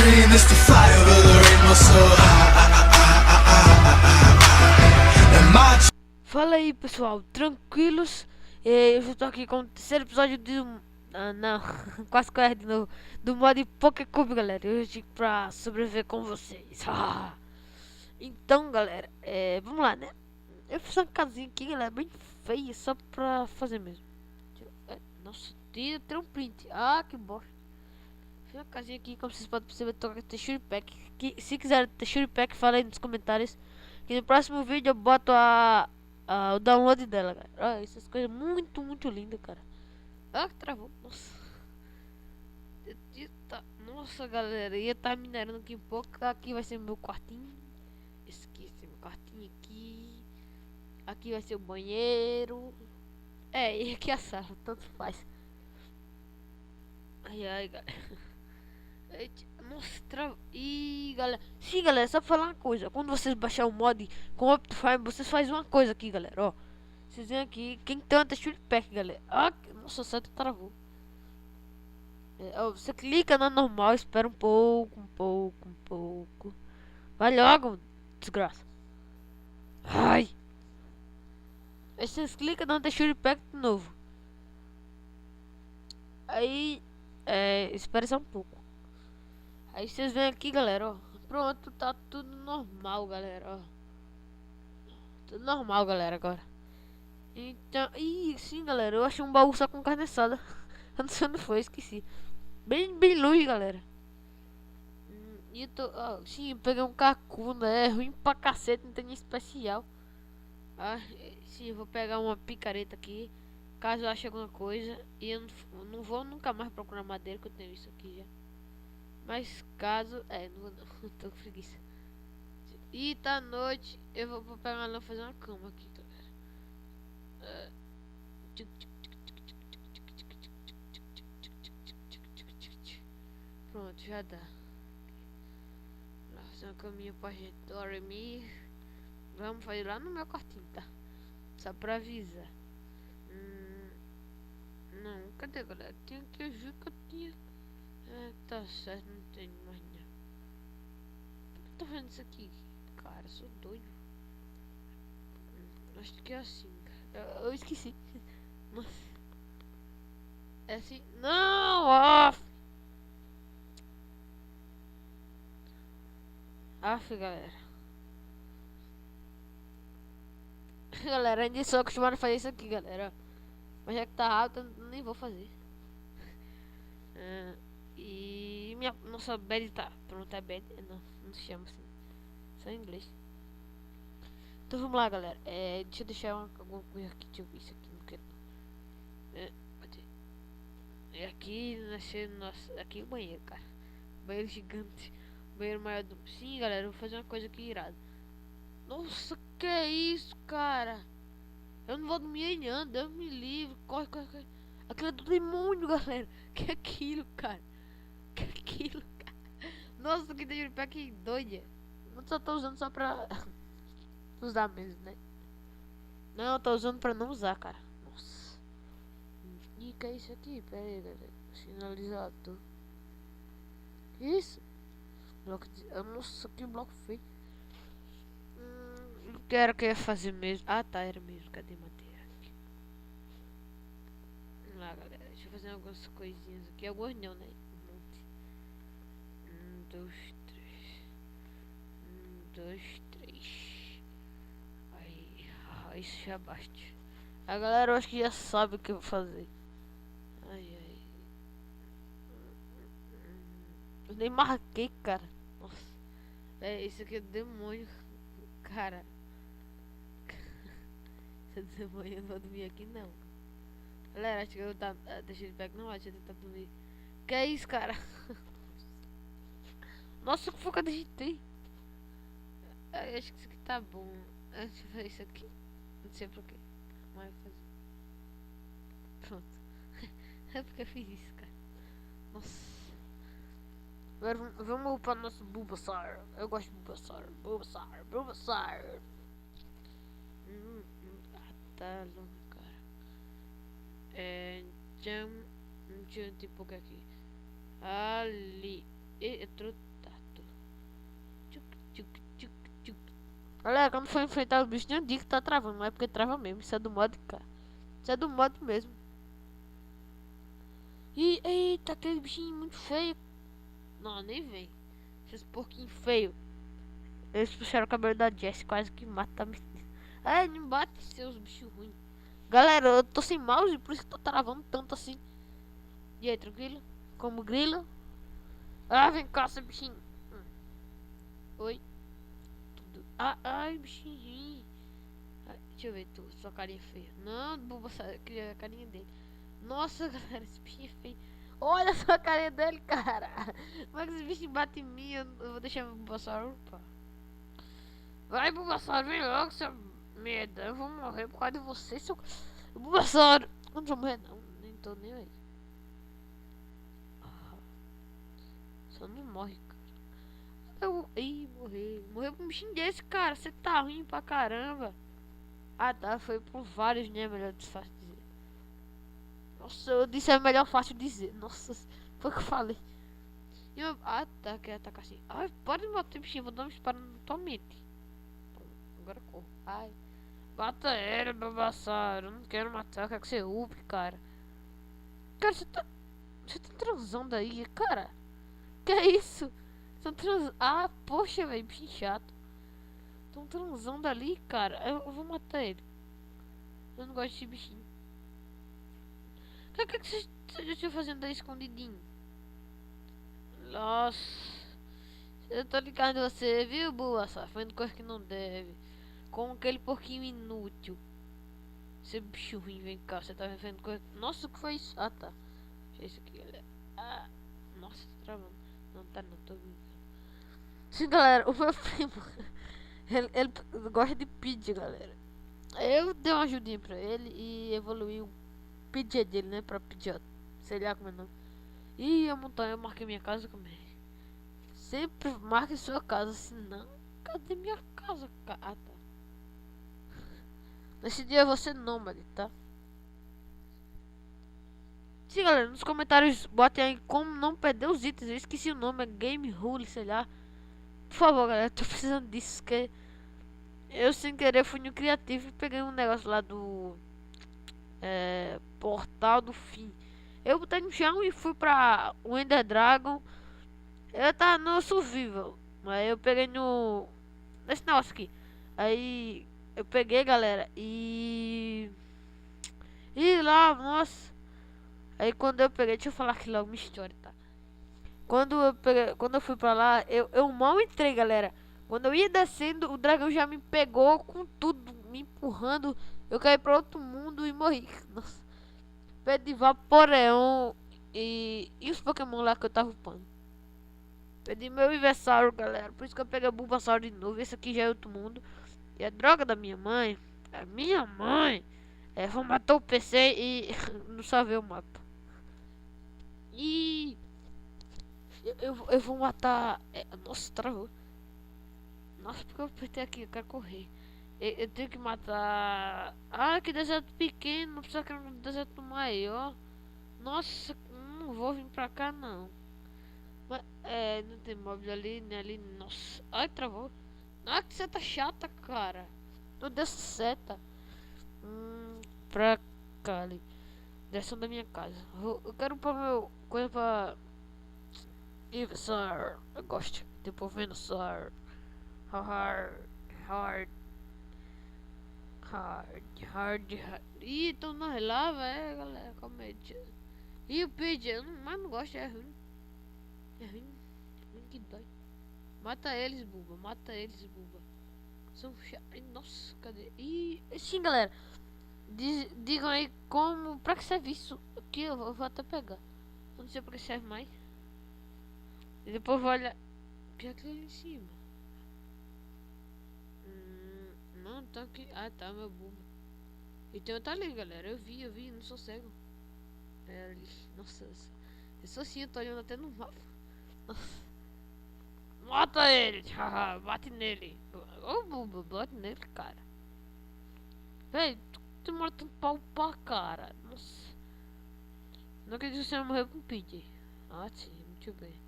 dream is to fly over the rainbow so high. And my Fala aí pessoal, tranquilos? Eu já tô aqui com o terceiro episódio do... não, quase corre de novo. Do modo Pokécube, galera. Eu digo pra sobreviver com vocês. Então, galera, vamos lá, né? Eu fiz uma casinha aqui, galera, bem feia, só pra fazer mesmo. Nossa, tem um print. Ah, que bosta. Fiz uma casinha aqui, como vocês podem perceber, toca Texture Pack. Se quiser Texture Pack, fala aí nos comentários. Que no próximo vídeo eu boto o download dela, cara. Olha, essas coisas muito lindas, cara. Ah, travou. Nossa. Nossa, galera. Ia estar minerando aqui um pouco. Aqui vai ser meu quartinho. Esqueci meu quartinho aqui. Aqui vai ser o banheiro. E aqui a sala. Tanto faz. Ai, galera. Nossa, Ih, galera. Sim, galera, só pra falar uma coisa. Quando vocês baixar o mod com Optifine, vocês fazem uma coisa aqui, galera, ó. Vocês vêm aqui, quem tem uma texture pack, galera. Ah, nossa, o site travou. Ó, você clica na normal, espera um pouco. Vai logo, desgraça. Ai. Aí vocês clicam na texture pack de novo. Aí, espera só um pouco. Aí vocês vêm aqui, galera, ó. Pronto, tá tudo normal, galera, ó. Tudo normal, galera, agora. Então, sim, galera, eu achei um baú só com carne assada. Eu não sei onde foi, esqueci. Bem longe, galera. E eu tô, sim, eu peguei um cacunda, é ruim pra cacete, não tem nem especial. Sim, eu vou pegar uma picareta aqui, caso eu ache alguma coisa. E eu não vou nunca mais procurar madeira, que eu tenho isso aqui já. Mas caso, não vou não, tô com preguiça. E tá noite, eu vou pegar lá fazer uma cama aqui, galera. Pronto, já dá. Vou fazer uma caminha pra gente dormir. Vamos fazer lá no meu quartinho, tá? Só pra avisar. Não, cadê, galera? Tinha que ajudar que eu tinha. Tá certo, não tem mais não. Por que eu tô fazendo isso aqui? Cara, sou doido. Acho que é assim, cara. Eu esqueci. Nossa. É assim. Não! Galera. Galera, ainda sou acostumado a fazer isso aqui, galera. Mas já que tá alto, eu nem vou fazer. E nossa bed tá. Pronto, é bed. Não se chama assim. Só em inglês. Então vamos lá, galera. Deixa eu deixar alguma coisa aqui. Deixa eu ver isso aqui. Não quero. Aqui nasceu nossa. Aqui o banheiro, cara. Banheiro gigante. Banheiro maior do. Sim, galera. Eu vou fazer uma coisa aqui irada. Nossa, que é isso, cara? Eu não vou dormir aí não. Deus me livre. Corre. Aquilo é do demônio, galera. Que é aquilo, cara? Que é aquilo, cara? Nossa, que deixa de que doida. Eu só tô usando só pra usar mesmo, né? Não, eu tô usando pra não usar, cara. Nossa. E que é isso aqui? Pera aí, galera. Sinalizador. Isso? Bloco de... Nossa, que bloco feio. O que era que eu ia fazer mesmo? Ah, tá, era mesmo. Cadê madeira? Aqui. Vamos lá, galera. Deixa eu fazer algumas coisinhas aqui. Algumas não, né? Um monte. 1, 2, 3. 1, 2, 3. Aí, isso já basta. A galera eu acho que já sabe o que eu vou fazer. Ai. Eu nem marquei, cara. Nossa. Isso aqui é demônio, cara. Esse demônio, eu não vou dormir aqui não. Galera, acho que eu tá. Deixa ele pegar, não, acho que ele tá dormindo. Que é isso, cara? Nossa, que foi que eu digitei? Acho que isso aqui tá bom. Deixa eu fazer isso aqui. Não sei porquê. Mas eu vou fazer. Pronto. É porque eu fiz isso, cara. Nossa. Agora vamos upar nosso Bulbasaur. Eu gosto de Bulbasaur. Tá louco, cara. Deixa eu tipo aqui. Ali. Entrou tchuc, tchuc, tchuc. Galera, quando for enfrentar os bichos, não diga que tá travando, não é porque trava mesmo. Isso é do modo, cara. Isso é do modo mesmo. E, eita, aquele bichinho muito feio. Não, nem vem. Esses porquinhos feios. Eles puxaram o cabelo da Jessie, quase que mata a menina. Ai, não bate seus bichos ruins. Galera, eu tô sem mouse, por isso que tô travando tanto assim. E aí, tranquilo? Como grilo? Ah, vem cá, seu bichinho. Oi? Tudo. Ah, ai, bichinho. Ai, deixa eu ver, sua carinha feia. Não, Bulbasaur, eu queria a carinha dele. Nossa, galera, esse bichinho é feio. Olha só a carinha dele, cara. Como é que esse bichinho bate em mim? Eu vou deixar meu Bulbasaur upar. Vai, Bulbasaur, vem logo, seu merda. Eu vou morrer por causa de você, seu... Bulbasaur. Eu não vou morrer, não. Nem tô nem aí. Ah, só não morre, cara. Ih, morreu. Morreu pra um bichinho desse, cara. Você tá ruim pra caramba. Ah, tá. Foi por vários, né? Melhor fácil dizer. Nossa, eu disse é melhor fácil dizer. Nossa, foi o que eu falei. Ah, tá. Quer atacar assim. Ai, pode me bater, bichinho. Vou dar um disparo na tua mente. Agora corro. Ai. Mata ele, Bulbasaur. Eu não quero matar. Eu quero que você upe, cara. Cara, você tá transando aí, cara? Que é isso? Ah, poxa, velho. Bichinho chato. Tão transando ali, cara. Eu vou matar ele. Eu não gosto desse bichinho. O que você já está fazendo aí escondidinho? Nossa. Eu tô ligado em você, viu, boa? Fazendo coisa que não deve. Com aquele porquinho inútil. Esse bicho ruim, vem cá. Você tá vendo coisa. Nossa, o que foi isso? Ah, tá. Deixa isso aqui, galera. Ah, nossa, tá travando. Não tá, não, tô brincando. Sim, galera, o meu primo. Ele gosta de pedir, galera. Eu dei uma ajudinha pra ele e evoluí o pedir dele, né? Pra pedir, sei lá como é o nome. E a montanha, eu marquei minha casa também. Sempre marque sua casa, senão. Cadê minha casa? Ah, tá. Nesse dia você nômade, tá? Sim, galera, nos comentários botem aí como não perder os itens. Eu esqueci o nome, é Game Rule, sei lá. Por favor, galera, tô precisando disso. Que eu sem querer fui no criativo e peguei um negócio lá do Portal do Fim. Eu botei no chão e fui pra o Ender Dragon. Eu tava no Survival. Aí eu peguei no. Nesse negócio aqui. Aí eu peguei, galera, e. E lá, nossa. Aí quando eu peguei, deixa eu falar aqui logo uma história, tá? Quando eu fui pra lá, eu mal entrei, galera. Quando eu ia descendo, o dragão já me pegou com tudo, me empurrando. Eu caí pra outro mundo e morri. Nossa. Perdi Vaporeon e os Pokémon lá que eu tava upando. Perdi meu Ivysaur, galera. Por isso que eu peguei o Bulbasaur de novo. Esse aqui já é outro mundo. E a droga da minha mãe. A minha mãe. Vou matar o PC e não salvei o mapa. E eu vou matar. Nossa, travou. Nossa, porque eu apertei aqui, eu quero correr. Eu tenho que matar. Ah, que deserto pequeno, não precisa que um deserto maior. Nossa, não vou vir pra cá não. Mas, não tem móvel ali, nem ali. Nossa, ai, travou. Ah, que seta chata, cara. Toda essa seta. Pra cá ali. Direção da minha casa. Eu quero pôr meu coisa pra. Ivysaur. Eu gosto. Tipo, Venusaur. Hard. Hard. Hard. Ih, tô nas lava, galera. Calma aí. E o Pidge, eu não gosto, é ruim. É ruim. Ruim que dói. Mata eles, Buba. Mata eles, Buba. São chatos. Nossa, cadê? Ih, sim, galera. Digam aí como. Pra que serve isso? Aqui eu vou até pegar. Não sei pra que serve mais. E depois vou olhar. Pior que ali em cima. Não, tá aqui. Ah, tá, meu Buba. E tem outro ali, galera. Eu vi, não sou cego. Ali. Nossa, eu sou assim, eu tô olhando até no mapa. Nossa. Mata ele! Bate nele. Ô, Buba, bate nele, cara. Véi, tu demora tanto pra upar, cara. Nossa. Não acredito que você vai morrer com o PJ. Ah, sim, muito bem.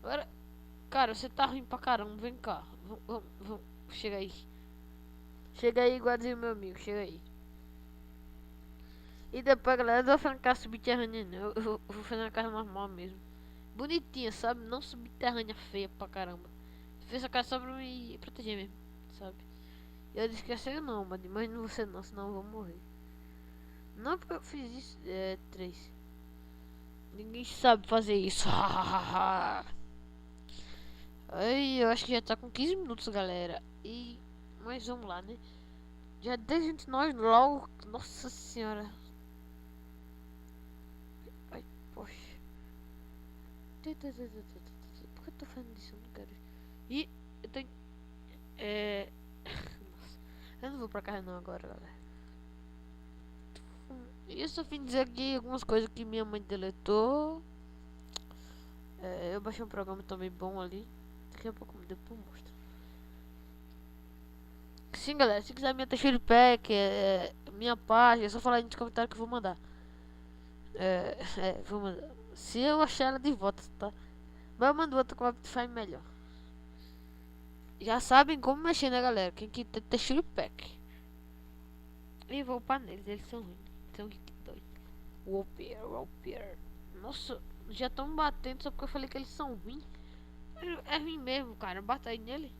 Agora, Cara, você tá ruim pra caramba, vem cá. Vamos. Chega aí. Chega aí, igualzinho meu amigo, chega aí. E depois, galera, eu não vou fazer uma casa subterrânea, não. Eu vou fazer uma casa normal mesmo. Bonitinha, sabe? Não subterrânea feia pra caramba. Fiz essa casa só pra me proteger mesmo, sabe? Eu disse que ia ser nômade, mas não vou ser não, senão eu vou morrer. Não porque eu fiz isso, três. Ninguém sabe fazer isso. Aí, eu acho que já tá com 15 minutos, galera. E... Mas vamos lá, né? Já 10 gente nós logo. Nossa senhora. Ai, poxa. Por que eu tô fazendo isso? Eu não quero. E eu tenho. Nossa. Eu não vou pra casa não agora, galera. E eu só vim dizer aqui algumas coisas que minha mãe deletou. Eu baixei um programa também bom ali. Daqui a pouco depois eu mostro. Sim, galera, se quiser minha textura pack, minha página, é só falar aí nos comentários que eu vou mandar. Vou mandar. Se eu achar ela de volta, tá? Mas eu mando outra com a Optify melhor. Já sabem como mexer, né, galera? Quem que tem textura pack. E vou upar neles, eles são ruins. São que doido. Whopper. Nossa, já estão batendo só porque eu falei que eles são ruins. É ruim mesmo, cara. Bata aí nele.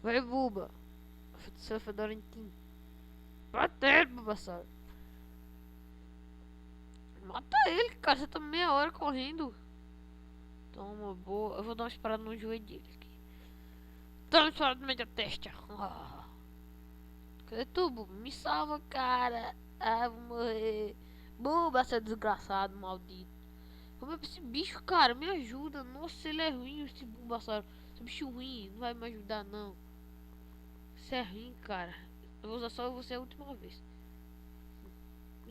Vai, Buba. Seu fedorentinho. Bata ele, Bulbasaur. Mata ele, cara. Você tá meia hora correndo. Toma, boa. Eu vou dar uma esparada no joelho dele aqui. Dá uma esparada no meio da testa. Cadê tu, Buba? Me salva, cara. Vou morrer. Buba, seu desgraçado, maldito. Como é esse bicho, cara? Me ajuda. Nossa, ele é ruim, esse Bulbasaur. Esse bicho ruim. Não vai me ajudar, não. Isso é ruim, cara. Eu vou usar só você a última vez.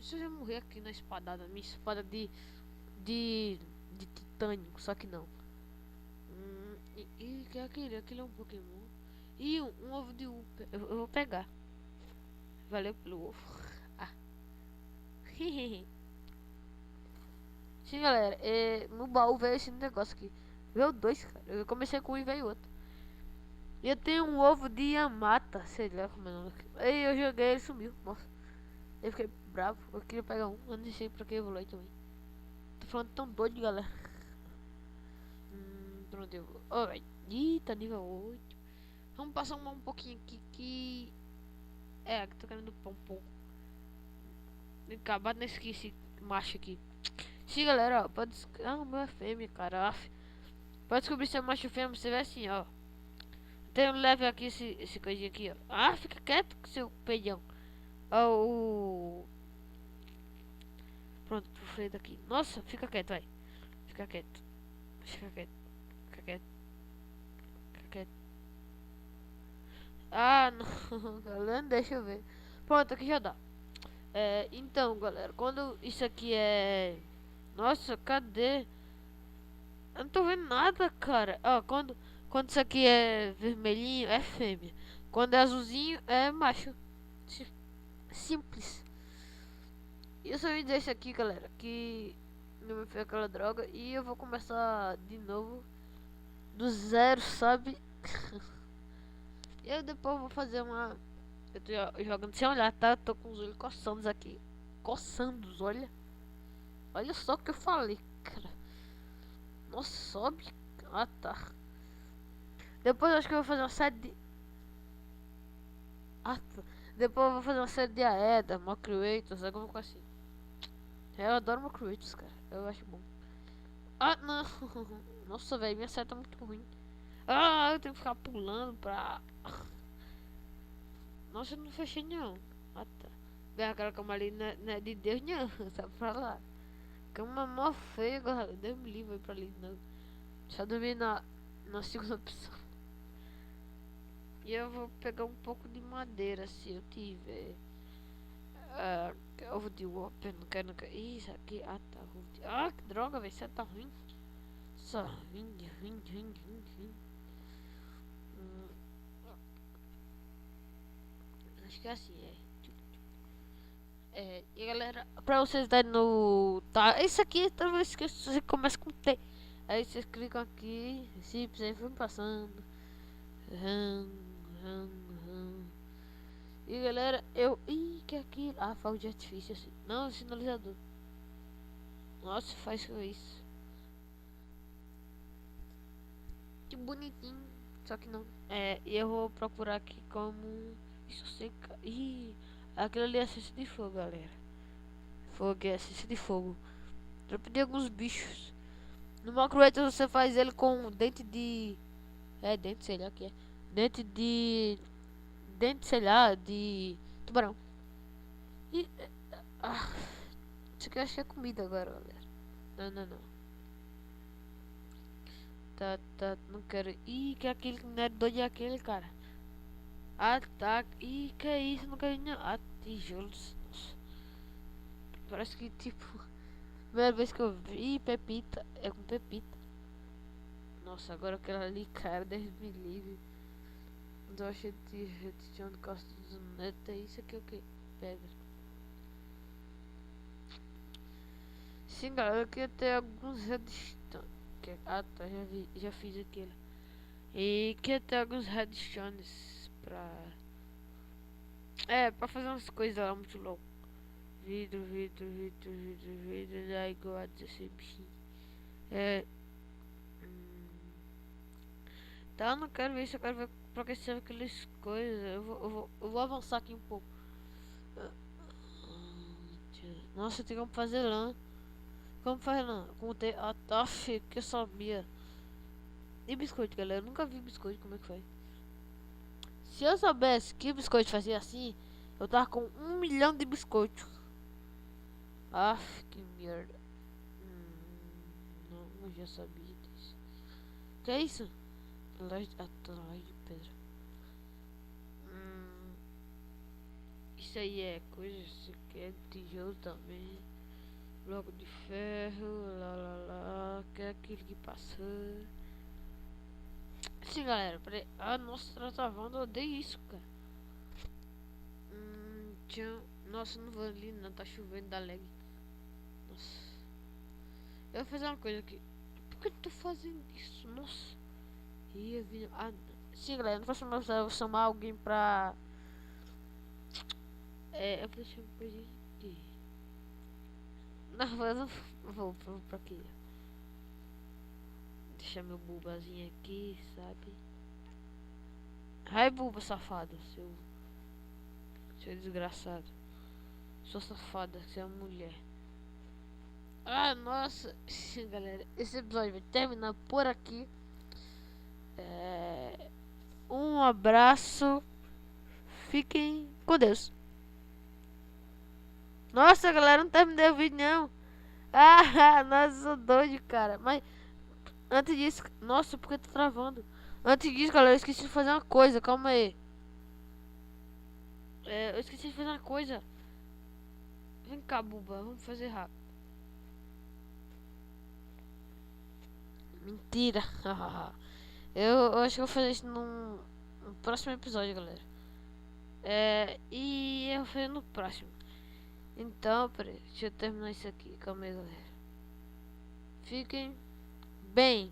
Se eu já morrer aqui na espadada. Minha espada de titânio. Só que não. Que é aquele? Aquele é um Pokémon. E um ovo de Upa. Eu vou pegar. Valeu pelo ovo. Sim, galera. No baú veio esse negócio aqui. Veio dois, cara. Eu comecei com um e veio outro. E eu tenho um ovo de Yamata. Sei lá como é o nome. Aí eu joguei ele sumiu. Nossa. Eu fiquei bravo. Eu queria pegar um. Eu não sei pra que eu vou lá também. Tô falando tão doido, galera. Pronto, eu vou. Oh, velho. Ih, tá nível 8. Vamos passar um pouquinho aqui que... que tô querendo pôr um pouco. Acabar nesse aqui, esse macho aqui. Sim, galera, ó. Pode... o meu é fêmea, cara. Pode descobrir se é macho ou fêmea. Você vê assim, ó. Tem um level aqui, esse coisinha aqui, ó. Fica quieto com seu peidão. Pronto, pro freio daqui. Nossa, fica quieto, vai. Fica quieto. Fica quieto. Fica quieto. Fica quieto. Não, galera, deixa eu ver. Pronto, aqui já dá. Então, galera, quando isso aqui é... Nossa, cadê? Eu não tô vendo nada, cara. Quando isso aqui é vermelhinho, é fêmea. Quando é azulzinho, é macho. Simples. E eu só ia dizer isso aqui, galera, que não me fez aquela droga. E eu vou começar de novo do zero, sabe? Eu depois vou fazer uma... Eu tô jogando sem olhar, tá? Eu tô com os olhos coçando aqui. Coçando os olhos. Olha só o que eu falei, cara. Nossa, sobe. Tá. Depois eu acho que eu vou fazer uma série de... Tá. Depois eu vou fazer uma série de Aeda, Macroatos, alguma coisa assim. Eu adoro Macroatos, cara. Eu acho bom. Não. Nossa, velho, minha seta tá muito ruim. Eu tenho que ficar pulando pra... Nossa, eu não fechei não. Tá. Vem aquela cama ali, não é de Deus não. Sabe pra lá. Cama mó feia, galera. Deus me livre pra ali não. Só dormir na segunda opção. E eu vou pegar um pouco de madeira se eu tiver. Ovo de Whopper, não quero. Isso aqui. Tá. Que droga, velho. Você tá ruim. Só ruim. Acho que é assim, e galera, pra vocês darem no... Tá, isso aqui, talvez que você começa com T. Aí vocês clicam aqui, chips, aí vão passando. Hum, hum, hum. E galera, Ih, que é aquilo? Ah, fogo de artifício assim. Não, sinalizador. Nossa, faz com isso. Que bonitinho. Só que não. E eu vou procurar aqui como. Isso seca. Ih, aquilo ali é ciência de fogo, galera. Fogo é ciência de fogo. Já pedi alguns bichos. No Minecraft você faz ele com dente de. Dente, sei lá o que é. Dente de. Dente, sei lá, de tubarão. E. Ah, isso aqui eu acho que é comida agora, galera. Não, não, não. Tá, não quero. Ih, que aquele que não é doido é aquele, cara. Ah, tá. Ih, que é isso? Não quero não. Ah, tijolos. Nossa. Parece que, tipo, primeira vez que eu vi pepita, é com pepita. Nossa, agora aquela ali, cara, Deus me livre. Não achei de retidão de costa do neto. É isso aqui é o que? Pedra. Sim, galera, eu queria ter alguns redstones. Ah, tá, já fiz aquilo. E queria ter alguns redstones pra fazer umas coisas lá muito loucas. Vidro, dá igual a 16 bichinhos. Tá, eu não quero ver isso, eu quero ver pra que serve aquelas coisas. Eu vou avançar aqui um pouco. Nossa, tem como fazer lã. Como faz lã? Como ter. Ah, tá, que eu sabia. E biscoito, galera? Eu nunca vi biscoito, como é que faz? Se eu soubesse que biscoito fazia assim, eu tava com 1 milhão de biscoitos. Que merda. Não, eu já sabia disso. Que é isso? Laje de pedra. Isso aí é coisa, isso aqui é tijolo também. Bloco de ferro, que é aquele que passou. Sim, galera, peraí. Ah, nossa, tá travando, eu odeio isso, cara. Nossa, não vou ali, não, tá chovendo, dá lag. Nossa. Eu vou fazer uma coisa aqui. Por que eu tô fazendo isso? Nossa. Sim, galera, no próximo episódio eu vou chamar alguém pra. Eu vou chamar pra gente. Não, eu não vou pra aqui. Deixar meu bubazinho aqui, sabe? Ai, buba safado, seu desgraçado. Sou safada, você é uma mulher. Ah, nossa. Galera, esse episódio vai terminar por aqui. Um abraço. Fiquem com Deus. Nossa, galera, não terminei o vídeo não. Ah, nossa, sou doido, cara. Mas antes disso, nossa, por que tá travando? Antes disso, galera, eu esqueci de fazer uma coisa. Calma aí. Eu esqueci de fazer uma coisa. Vem cá, buba, vamos fazer rápido. Mentira. eu acho que eu vou fazer isso no próximo episódio, galera. E eu vou fazer no próximo. Então, peraí, deixa eu terminar isso aqui. Calma aí, galera. Fiquem bem.